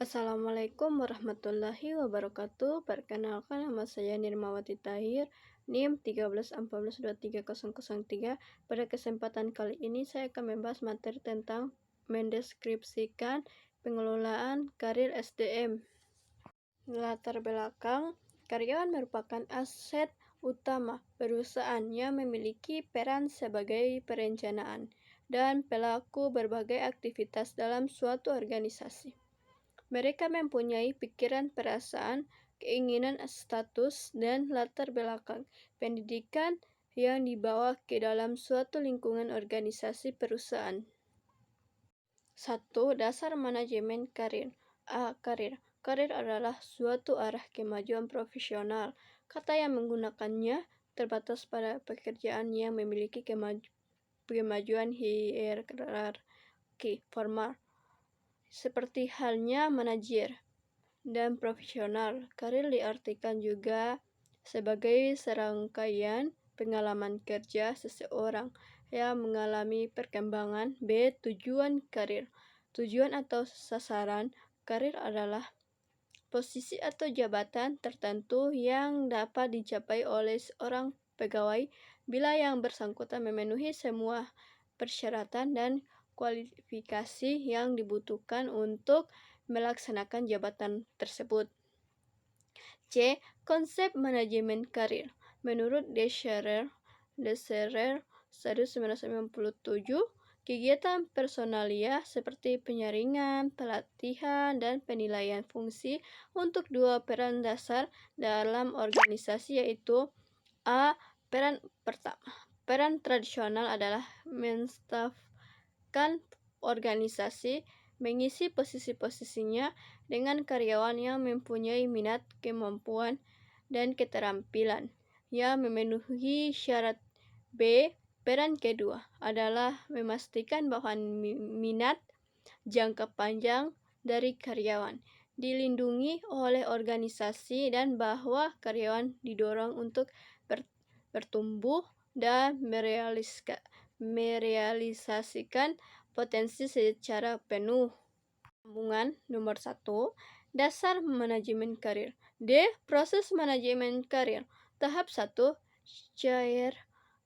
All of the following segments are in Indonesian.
Assalamualaikum warahmatullahi wabarakatuh. Perkenalkan, nama saya Nirmawati Tahir, NIM 1314230003. Pada kesempatan kali ini saya akan membahas materi tentang mendeskripsikan pengelolaan karir SDM. Latar belakang, karyawan merupakan aset utama perusahaan yang memiliki peran sebagai perencanaan dan pelaku berbagai aktivitas dalam suatu organisasi. Mereka mempunyai pikiran, perasaan, keinginan, status, dan latar belakang pendidikan yang dibawa ke dalam suatu lingkungan organisasi perusahaan. 1. Dasar manajemen karir. A. Karir. Karir adalah suatu arah kemajuan profesional. Kata yang menggunakannya terbatas pada pekerjaan yang memiliki kemajuan hierarki formal, seperti halnya manajer dan profesional. Karir diartikan juga sebagai serangkaian pengalaman kerja seseorang yang mengalami perkembangan. B. Tujuan karir. Tujuan atau sasaran karir adalah posisi atau jabatan tertentu yang dapat dicapai oleh seorang pegawai bila yang bersangkutan memenuhi semua persyaratan dan kualifikasi yang dibutuhkan untuk melaksanakan jabatan tersebut. C. Konsep manajemen karir. Menurut Descherer 1997, kegiatan personalia seperti penyaringan, pelatihan, dan penilaian fungsi untuk dua peran dasar dalam organisasi, yaitu A. Peran pertama. Peran tradisional adalah menstafkan organisasi, mengisi posisi-posisinya dengan karyawan yang mempunyai minat, kemampuan, dan keterampilan yang memenuhi syarat. B. Peran kedua adalah memastikan bahwa minat jangka panjang dari karyawan dilindungi oleh organisasi dan bahwa karyawan didorong untuk bertumbuh dan merealisasikan potensi secara penuh. Sambungan nomor 1. Dasar manajemen karir. D. Proses manajemen karir. Tahap 1. Cair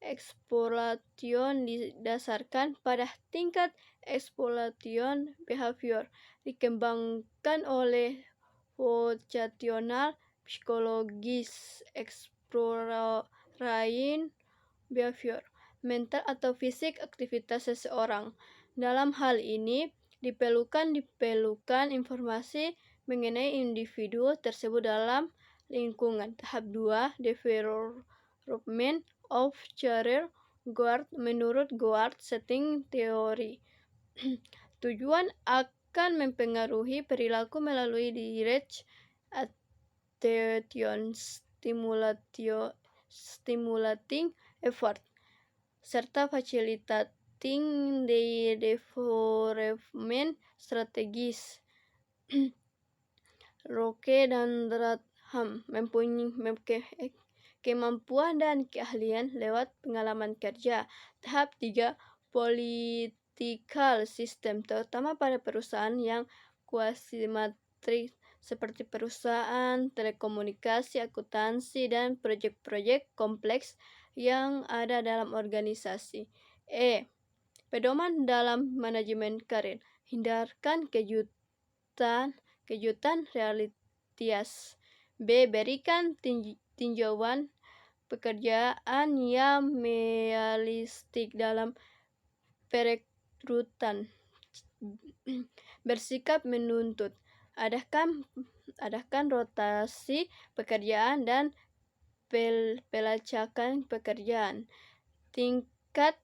exploration didasarkan pada tingkat exploration behavior, dikembangkan oleh vocational psikologis. Exploring behavior, mental atau fisik aktivitas seseorang. Dalam hal ini diperlukan informasi mengenai individu tersebut dalam lingkungan. Tahap 2. Development of career growth. Menurut growth setting theory, tujuan akan mempengaruhi perilaku melalui direct attention stimulating effort serta facilitating the development strategies. Roque dan Radham mempunyai kemampuan dan keahlian lewat pengalaman kerja. Tahap 3. Political system, terutama pada perusahaan yang kuasi-matrik seperti perusahaan telekomunikasi, akuntansi, dan proyek-proyek kompleks yang ada dalam organisasi. E. Pedoman dalam manajemen karir. Hindarkan kejutan realitas. B. Berikan tinjauan pekerjaan yang realistik dalam perekrutan. Bersikap menuntut. Adakan rotasi pekerjaan dan pelacakan pekerjaan. Tingkat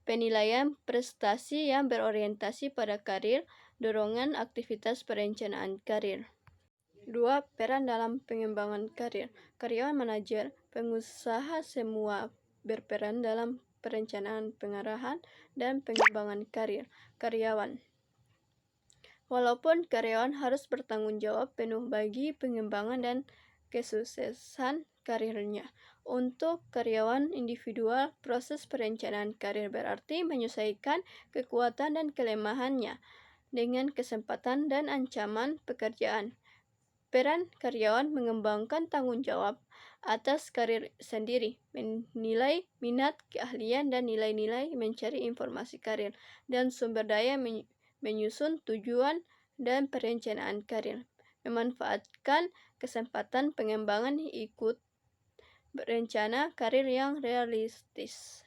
penilaian prestasi yang berorientasi pada karir, dorongan aktivitas perencanaan karir. 2. Peran dalam pengembangan karir. Karyawan, manajer, pengusaha semua berperan dalam perencanaan, pengarahan, dan pengembangan karir karyawan. Walaupun karyawan harus bertanggung jawab penuh bagi pengembangan dan kesuksesan karirnya. Untuk karyawan individual, proses perencanaan karir berarti menyesuaikan kekuatan dan kelemahannya dengan kesempatan dan ancaman pekerjaan. Peran karyawan mengembangkan tanggung jawab atas karir sendiri, menilai minat, keahlian, dan nilai-nilai, mencari informasi karir, dan sumber daya, menyusun tujuan dan perencanaan karir, memanfaatkan kesempatan pengembangan, ikut berencana karir yang realistis.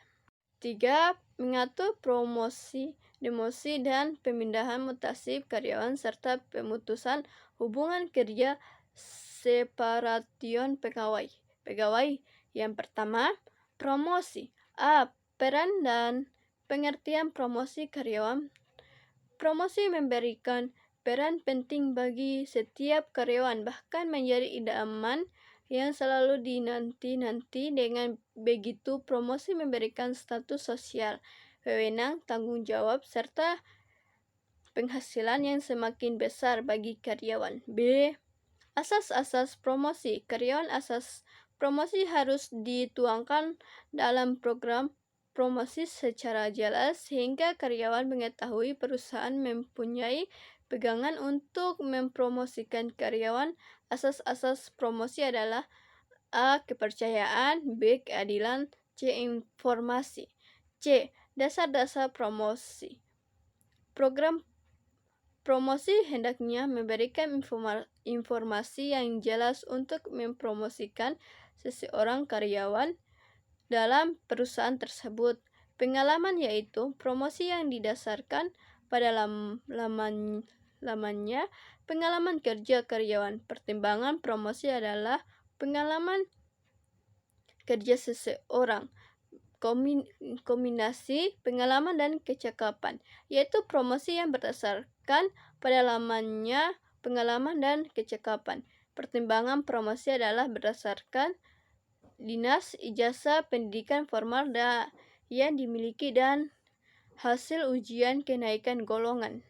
3. Mengatur promosi, demosi, dan pemindahan mutasi karyawan serta pemutusan hubungan kerja separation pegawai. Yang pertama, promosi. Peran dan pengertian promosi karyawan. Promosi memberikan peran penting bagi setiap karyawan, bahkan menjadi idaman yang selalu dinanti-nanti. Dengan begitu, promosi memberikan status sosial, wewenang, tanggung jawab, serta penghasilan yang semakin besar bagi karyawan. B. Asas-asas promosi. Karyawan asas promosi harus dituangkan dalam program promosi secara jelas sehingga karyawan mengetahui perusahaan mempunyai pegangan untuk mempromosikan karyawan. Asas-asas promosi adalah A. Kepercayaan, B. Keadilan, C. Informasi. C. Dasar-dasar promosi. Program promosi hendaknya memberikan informasi yang jelas untuk mempromosikan seseorang karyawan dalam perusahaan tersebut. Pengalaman yaitu promosi yang didasarkan pada lamanya pengalaman kerja karyawan. Pertimbangan promosi adalah pengalaman kerja seseorang, kombinasi pengalaman dan kecakapan, yaitu promosi yang berdasarkan pada lamanya pengalaman dan kecakapan. Pertimbangan promosi adalah berdasarkan dinas, ijazah pendidikan formal yang dimiliki, dan hasil ujian kenaikan golongan.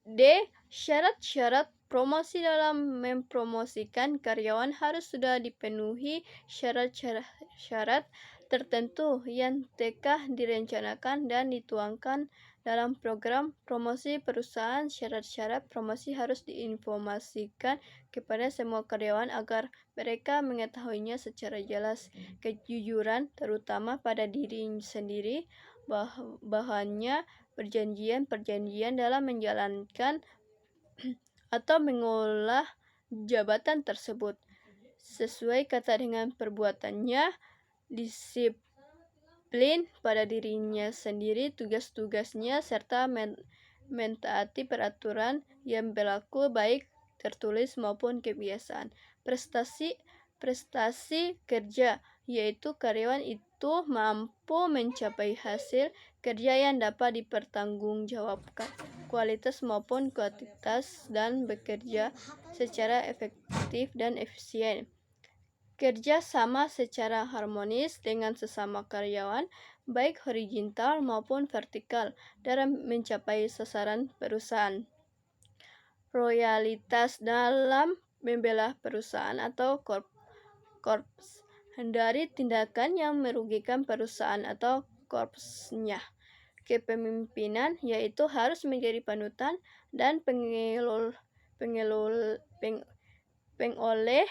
D. Syarat-syarat promosi. Dalam mempromosikan karyawan harus sudah dipenuhi syarat-syarat tertentu yang telah direncanakan dan dituangkan dalam program promosi perusahaan. Syarat-syarat promosi harus diinformasikan kepada semua karyawan agar mereka mengetahuinya secara jelas. Kejujuran, terutama pada diri sendiri, bahwanya perjanjian dalam menjalankan atau mengolah jabatan tersebut sesuai kata dengan perbuatannya. Disiplin pada dirinya sendiri, tugas-tugasnya, serta mentaati peraturan yang berlaku, baik tertulis maupun kebiasaan. Prestasi kerja, yaitu karyawan itu mampu mencapai hasil kerja yang dapat dipertanggungjawabkan, kualitas maupun kuantitas, dan bekerja secara efektif dan efisien. Kerja sama secara harmonis dengan sesama karyawan, baik horizontal maupun vertikal, dalam mencapai sasaran perusahaan. Loyalitas dalam membela perusahaan atau korps. Hindari tindakan yang merugikan perusahaan atau korpsnya. Kepemimpinan, yaitu harus menjadi panutan dan pengoleh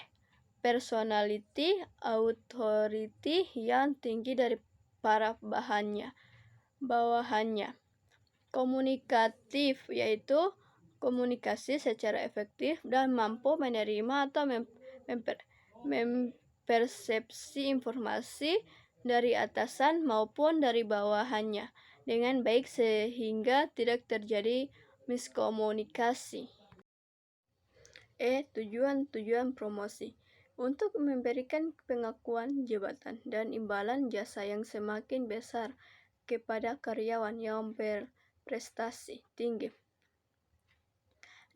personality authority yang tinggi dari para bawahannya. Komunikatif, yaitu komunikasi secara efektif dan mampu menerima atau mempersepsi informasi dari atasan maupun dari bawahannya dengan baik sehingga tidak terjadi miskomunikasi. Tujuan promosi. Untuk memberikan pengakuan jabatan dan imbalan jasa yang semakin besar kepada karyawan yang berprestasi tinggi,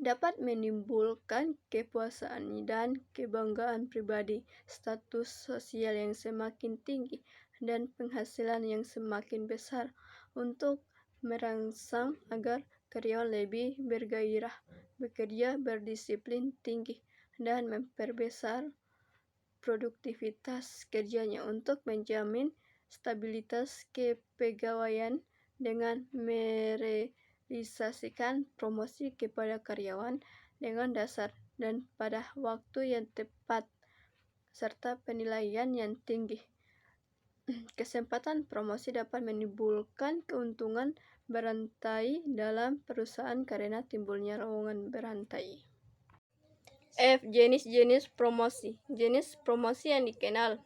dapat menimbulkan kepuasan dan kebanggaan pribadi, status sosial yang semakin tinggi, dan penghasilan yang semakin besar. Untuk merangsang agar karyawan lebih bergairah bekerja, berdisiplin tinggi, dan memperbesar produktivitas kerjanya. Untuk menjamin stabilitas kepegawaian dengan merealisasikan promosi kepada karyawan dengan dasar dan pada waktu yang tepat, serta penilaian yang tinggi. Kesempatan promosi dapat menimbulkan keuntungan berantai dalam perusahaan karena timbulnya lowongan berantai. F. Jenis-jenis promosi. Jenis promosi yang dikenal.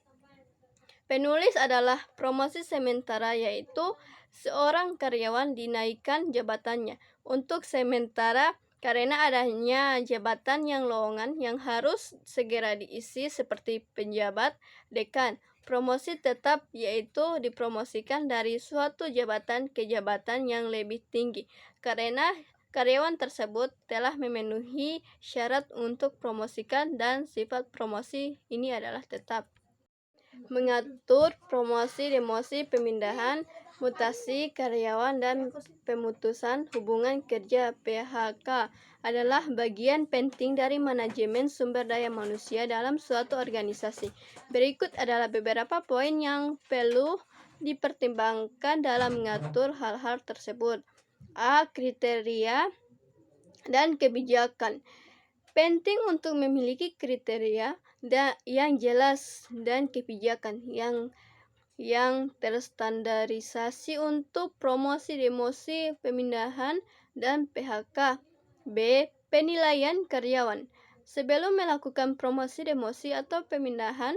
Penulis adalah promosi sementara, yaitu seorang karyawan dinaikkan jabatannya untuk sementara karena adanya jabatan yang lowongan yang harus segera diisi seperti penjabat, dekan. Promosi tetap yaitu dipromosikan dari suatu jabatan ke jabatan yang lebih tinggi karena karyawan tersebut telah memenuhi syarat untuk promosikan dan sifat promosi ini adalah tetap. Mengatur promosi, demosi, pemindahan, mutasi karyawan, dan pemutusan hubungan kerja (PHK) adalah bagian penting dari manajemen sumber daya manusia dalam suatu organisasi. Berikut adalah beberapa poin yang perlu dipertimbangkan dalam mengatur hal-hal tersebut. A. Kriteria dan kebijakan. Penting untuk memiliki kriteria yang jelas dan kebijakan yang terstandarisasi untuk promosi, demosi, pemindahan, dan PHK. B. Penilaian karyawan. Sebelum melakukan promosi, demosi, atau pemindahan,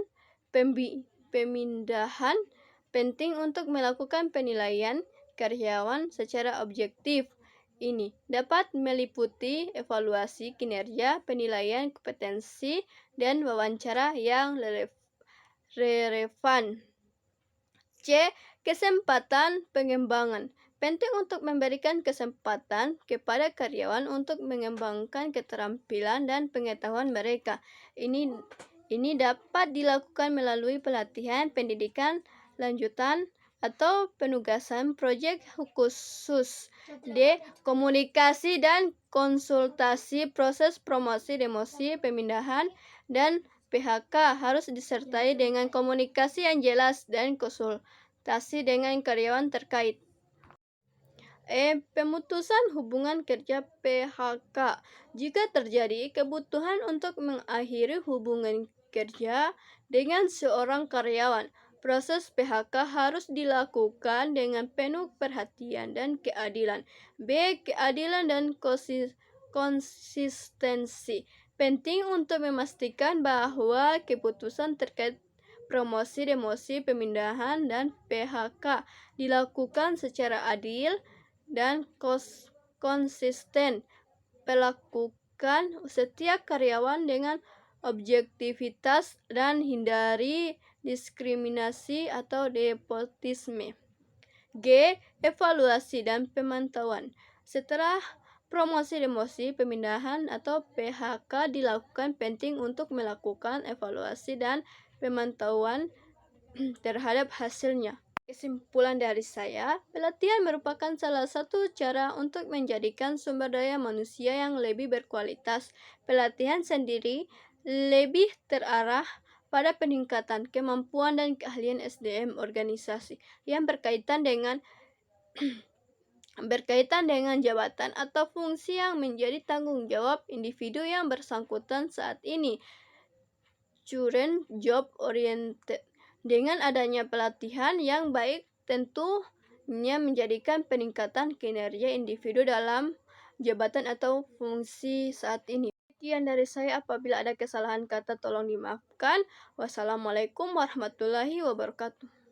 penting untuk melakukan penilaian karyawan secara objektif. Ini dapat meliputi evaluasi kinerja, penilaian kompetensi, dan wawancara yang relevan. C. Kesempatan pengembangan. Penting untuk memberikan kesempatan kepada karyawan untuk mengembangkan keterampilan dan pengetahuan mereka. Ini dapat dilakukan melalui pelatihan, pendidikan lanjutan, atau penugasan proyek khusus. D. Komunikasi dan konsultasi. Proses promosi, demosi, pemindahan, dan PHK harus disertai dengan komunikasi yang jelas dan konsultasi dengan karyawan terkait. E. Pemutusan hubungan kerja (PHK). Jika terjadi kebutuhan untuk mengakhiri hubungan kerja dengan seorang karyawan, proses PHK harus dilakukan dengan penuh perhatian dan keadilan. B. Keadilan dan konsistensi. Penting untuk memastikan bahwa keputusan terkait promosi, demosi, pemindahan, dan PHK dilakukan secara adil dan konsisten. Perlakukan setiap karyawan dengan objektivitas dan hindari diskriminasi atau nepotisme. G. Evaluasi dan pemantauan. Setelah promosi, demosi, pemindahan, atau PHK dilakukan, penting untuk melakukan evaluasi dan pemantauan terhadap hasilnya. Kesimpulan dari saya, pelatihan merupakan salah satu cara untuk menjadikan sumber daya manusia yang lebih berkualitas. Pelatihan sendiri lebih terarah pada peningkatan kemampuan dan keahlian SDM organisasi yang berkaitan dengan jabatan atau fungsi yang menjadi tanggung jawab individu yang bersangkutan saat ini. Current job oriented. Dengan adanya pelatihan yang baik tentunya menjadikan peningkatan kinerja individu dalam jabatan atau fungsi saat ini. Sekian dari saya, apabila ada kesalahan kata tolong dimaafkan. Wassalamualaikum warahmatullahi wabarakatuh.